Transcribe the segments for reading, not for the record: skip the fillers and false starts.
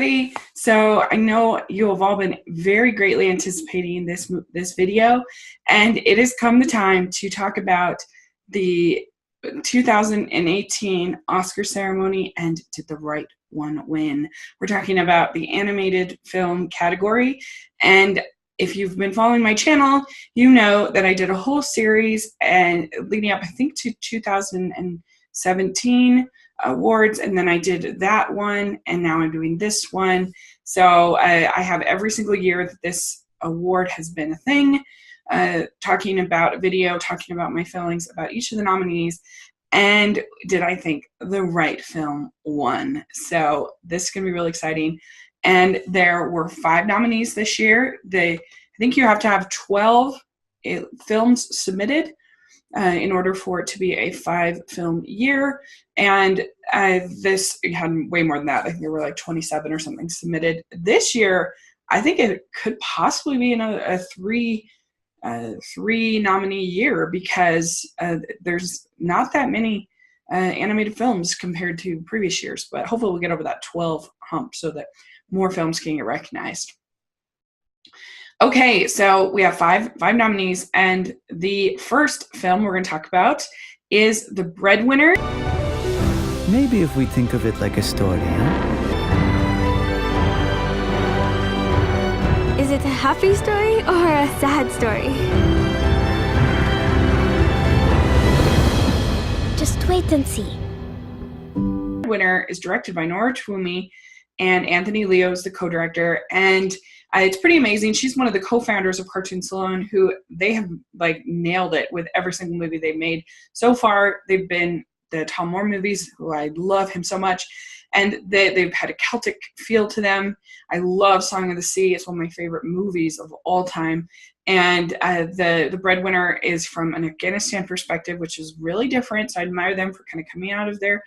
everybody. So I know you have all been very greatly anticipating this video, and it has come the time to talk about the 2018 Oscar ceremony and did the right one win. We're talking about the animated film category, and if you've been following my channel, you know that I did a whole series and leading up, I think, to 2017 awards, and then I did that one, and now I'm doing this one. So I have every single year that this award has been a thing, talking about a video, talking about my feelings about each of the nominees, and did I think the right film won. So this is going to be really exciting. And there were 5 nominees this year. I think you have to have 12 films submitted in order for it to be a 5-film year. And this had way more than that. I think there were like 27 or something submitted. This year, I think it could possibly be a 3 nominee year, because there's not that many animated films compared to previous years. But hopefully we'll get over that 12 hump so that more films can get recognized. Okay, so we have five nominees, and the first film we're going to talk about is The Breadwinner. Maybe if we think of it like a story, huh? Is it a happy story or a sad story? Just wait and see. Breadwinner is directed by Nora Twomey, and Anthony Leo is the co-director, and it's pretty amazing. She's one of the co-founders of Cartoon Salon, who they have like nailed it with every single movie they've made so far. They've been the Tom Moore movies, who I love him so much, and they've had a Celtic feel to them. I love Song of the Sea. It's one of my favorite movies of all time. And the Breadwinner is from an Afghanistan perspective, which is really different. So I admire them for kind of coming out of their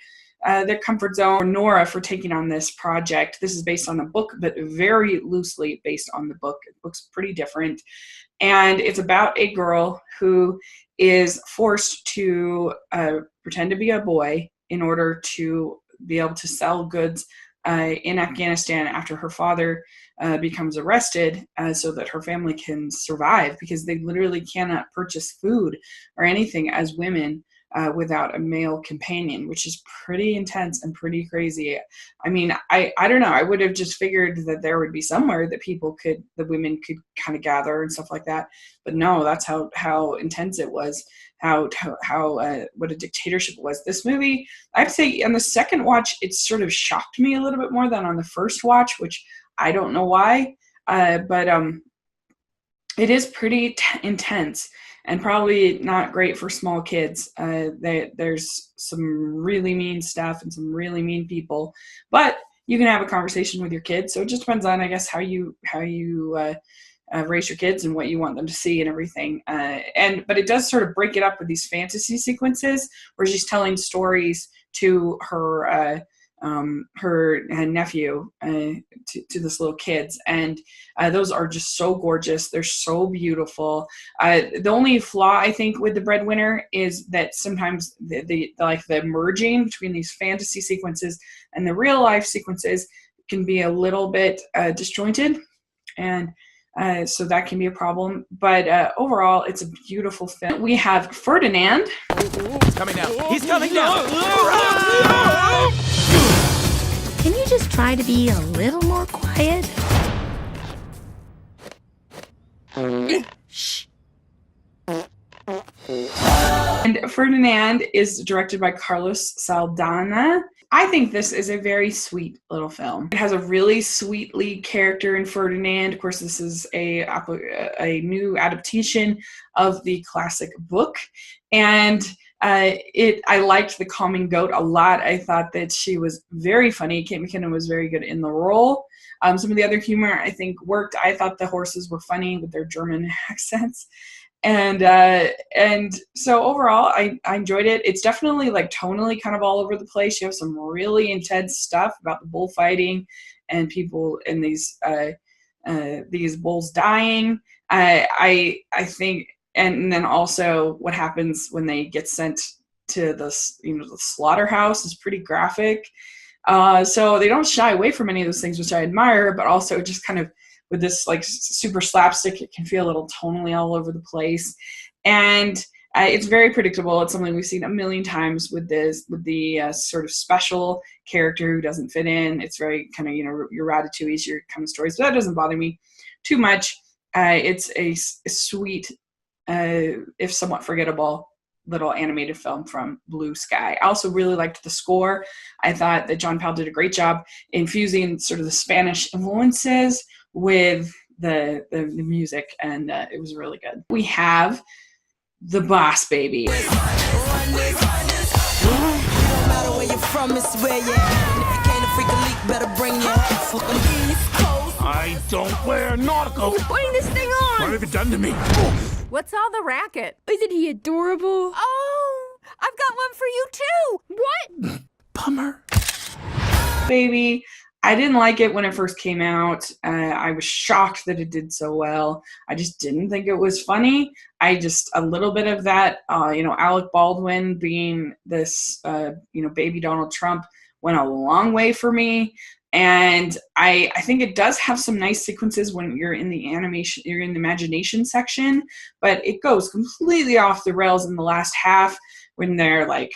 comfort zone. Nora for taking on this project. This is based on a book, but very loosely based on the book. The book's pretty different. And it's about a girl who is forced to pretend to be a boy in order to be able to sell goods in Afghanistan after her father becomes arrested, so that her family can survive, because they literally cannot purchase food or anything as women without a male companion, which is pretty intense and pretty crazy. I mean, I don't know. I would have just figured that there would be somewhere that the women could kind of gather and stuff like that. But no, that's how intense it was. What a dictatorship it was. This movie, I'd say on the second watch, it sort of shocked me a little bit more than on the first watch, which I don't know why. But it is pretty intense. And probably not great for small kids. There's some really mean stuff and some really mean people, but you can have a conversation with your kids. So it just depends on, I guess, how you raise your kids and what you want them to see and everything. But it does sort of break it up with these fantasy sequences where she's telling stories to her nephew, to this little kids, and those are just so gorgeous. They're so beautiful. The only flaw I think with The Breadwinner is that sometimes the merging between these fantasy sequences and the real life sequences can be a little bit disjointed, and so that can be a problem. But overall, it's a beautiful film. We have Ferdinand. He's coming down. He's coming down. Can you just try to be a little more quiet? Shh. And Ferdinand is directed by Carlos Saldana. I think this is a very sweet little film. It has a really sweet lead character in Ferdinand. Of course, this is a new adaptation of the classic book. And I liked the calming goat a lot. I thought that she was very funny. Kate McKinnon was very good in the role. Some of the other humor I think worked. I thought the horses were funny with their German accents. And so overall, I enjoyed it. It's definitely like tonally kind of all over the place. You have some really intense stuff about the bullfighting and people in these bulls dying. I think, and then also what happens when they get sent to the slaughterhouse is pretty graphic. So they don't shy away from any of those things, which I admire, but also just kind of with this like super slapstick, it can feel a little tonally all over the place. And it's very predictable. It's something we've seen a million times with the sort of special character who doesn't fit in. It's very kind of, your Ratatouille's, your kind of stories. But that doesn't bother me too much. It's a sweet, if somewhat forgettable, little animated film from Blue Sky. I also really liked the score. I thought that John Powell did a great job infusing sort of the Spanish influences with the music, and it was really good. We have The Boss Baby. I don't wear nautical. Who's putting this thing on? What have you done to me? What's all the racket? Isn't he adorable? Oh, I've got one for you too. What? Bummer. Baby. I didn't like it when it first came out. I was shocked that it did so well. I just didn't think it was funny. A little bit of that, Alec Baldwin being this, baby Donald Trump went a long way for me. And I think it does have some nice sequences when you're in the animation, you're in the imagination section, but it goes completely off the rails in the last half when they're like,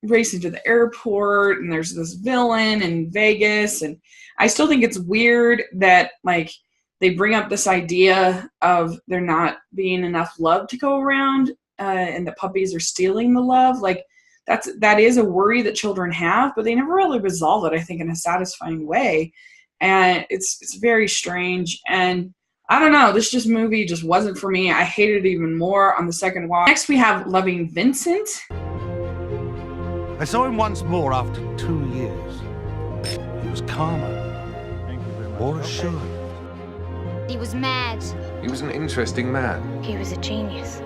racing to the airport and there's this villain in Vegas. And I still think it's weird that like they bring up this idea of there not being enough love to go around, and the puppies are stealing the love. Like that is a worry that children have, but they never really resolve it, I think, in a satisfying way. And it's very strange. And I don't know, this movie just wasn't for me. I hated it even more on the second watch. Next we have Loving Vincent. I saw him once more after 2 years. He was calmer, more assured. He was mad. He was an interesting man. He was a genius.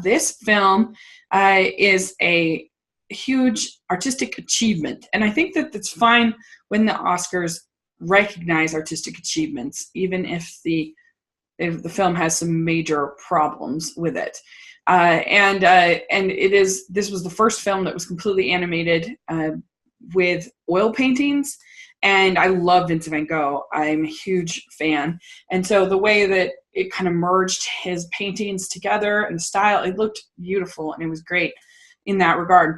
This film is a huge artistic achievement, and I think that it's fine when the Oscars recognize artistic achievements, even if the film has some major problems with it. And this was the first film that was completely animated with oil paintings. And I love Vincent van Gogh. I'm a huge fan. And so the way that it kind of merged his paintings together and the style, it looked beautiful and it was great in that regard.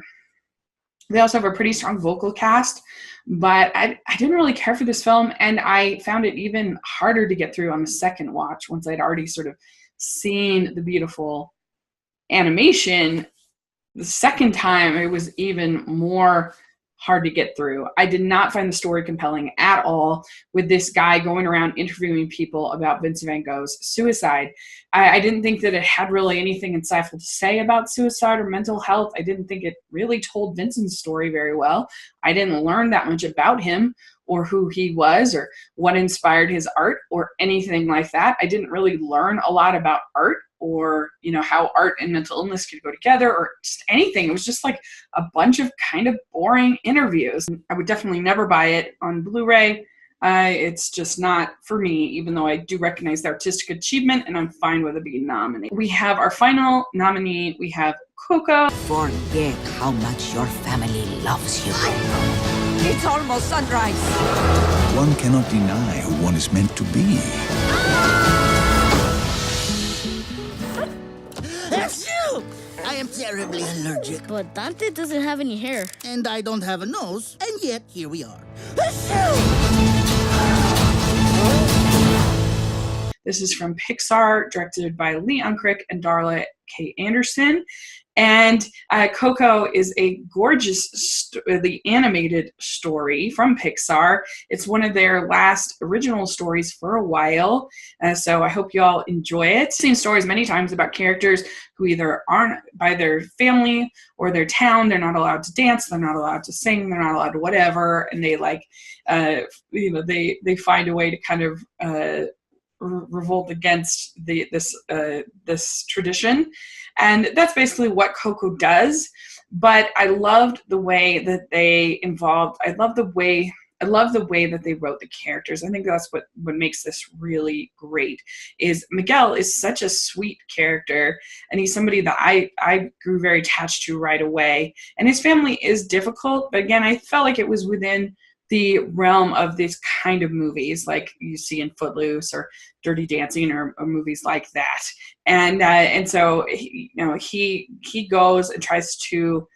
They also have a pretty strong vocal cast, but I didn't really care for this film, and I found it even harder to get through on the second watch once I'd already sort of seen the beautiful animation. The second time, it was even more hard to get through. I did not find the story compelling at all, with this guy going around interviewing people about Vincent van Gogh's suicide. I didn't think that it had really anything insightful to say about suicide or mental health. I didn't think it really told Vincent's story very well. I didn't learn that much about him or who he was or what inspired his art or anything like that. I didn't really learn a lot about art or, how art and mental illness could go together or just anything. It was just like a bunch of kind of boring interviews. I would definitely never buy it on Blu-ray. It's just not for me, even though I do recognize the artistic achievement and I'm fine with it being nominated. We have our final nominee. We have Coco. Forget how much your family loves you. It's almost sunrise. One cannot deny who one is meant to be. Achoo! I am terribly allergic. But Dante doesn't have any hair. And I don't have a nose, and yet here we are. This is from Pixar, directed by Lee Unkrich and Darla K. Anderson. And Coco is a gorgeous, the animated story from Pixar. It's one of their last original stories for a while. So I hope you all enjoy it. I've seen stories many times about characters who either aren't by their family or their town. They're not allowed to dance. They're not allowed to sing. They're not allowed to whatever. And they they find a way to kind of revolt against this tradition. And that's basically what Coco does. But I loved the way that they involved, I love the way I love the way that they wrote the characters. I think that's what makes this really great. Is Miguel is such a sweet character, and he's somebody that I grew very attached to right away. And his family is difficult, but again, I felt like it was within the realm of these kind of movies, like you see in Footloose or Dirty Dancing, or movies like that. And so he goes and tries to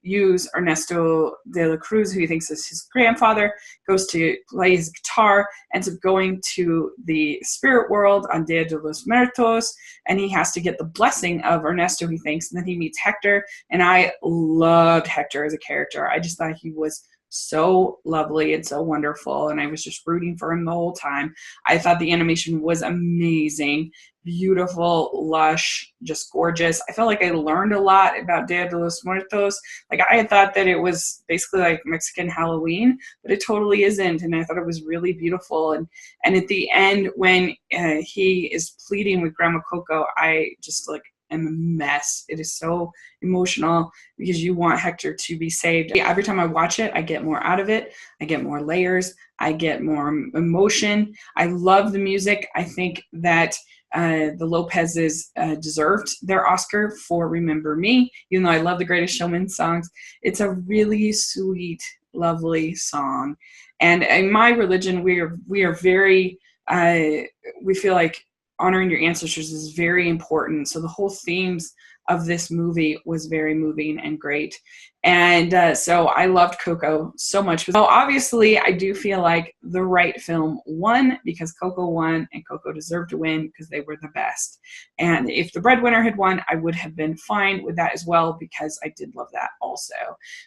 use Ernesto de la Cruz, who he thinks is his grandfather, goes to play his guitar, ends up going to the spirit world on Dia de los Muertos, and he has to get the blessing of Ernesto, he thinks, and then he meets Hector, and I loved Hector as a character. I just thought he was so lovely and so wonderful, and I was just rooting for him the whole time. I thought the animation was amazing, beautiful, lush, just gorgeous. I felt like I learned a lot about Dia de los Muertos. Like, I had thought that it was basically like Mexican Halloween, but it totally isn't, and I thought it was really beautiful. And at the end, when he is pleading with Grandma Coco, I just like am a mess. It is so emotional because you want Hector to be saved. Every time I watch it, I get more out of it. I get more layers. I get more emotion. I love the music. I think that the Lopez's deserved their Oscar for Remember Me, even though I love the Greatest Showman songs. It's a really sweet, lovely song. And in my religion, we are very, we feel like honoring your ancestors is very important. So the whole themes of this movie was very moving and great. And so I loved Coco so much. So obviously, I do feel like the right film won because Coco won, and Coco deserved to win because they were the best. And if The Breadwinner had won, I would have been fine with that as well because I did love that also.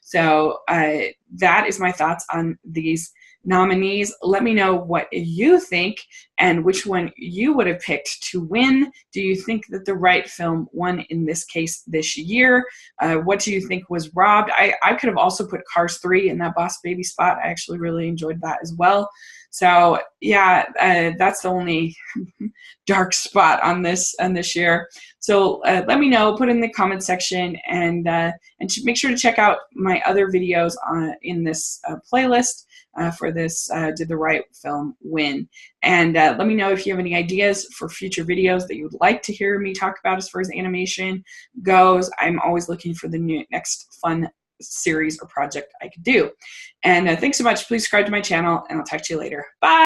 So that is my thoughts on these nominees. Let me know what you think and which one you would have picked to win. Do you think that the right film won in this case this year? What do you think was robbed? I could have also put Cars 3 in that Boss Baby spot. I actually really enjoyed that as well. So yeah, that's the only dark spot on this year. So let me know, put in the comment section, and make sure to check out my other videos in this playlist for this Did the Right Film Win? And let me know if you have any ideas for future videos that you would like to hear me talk about as far as animation goes. I'm always looking for the next fun series or project I could do. And thanks so much. Please subscribe to my channel, and I'll talk to you later. Bye!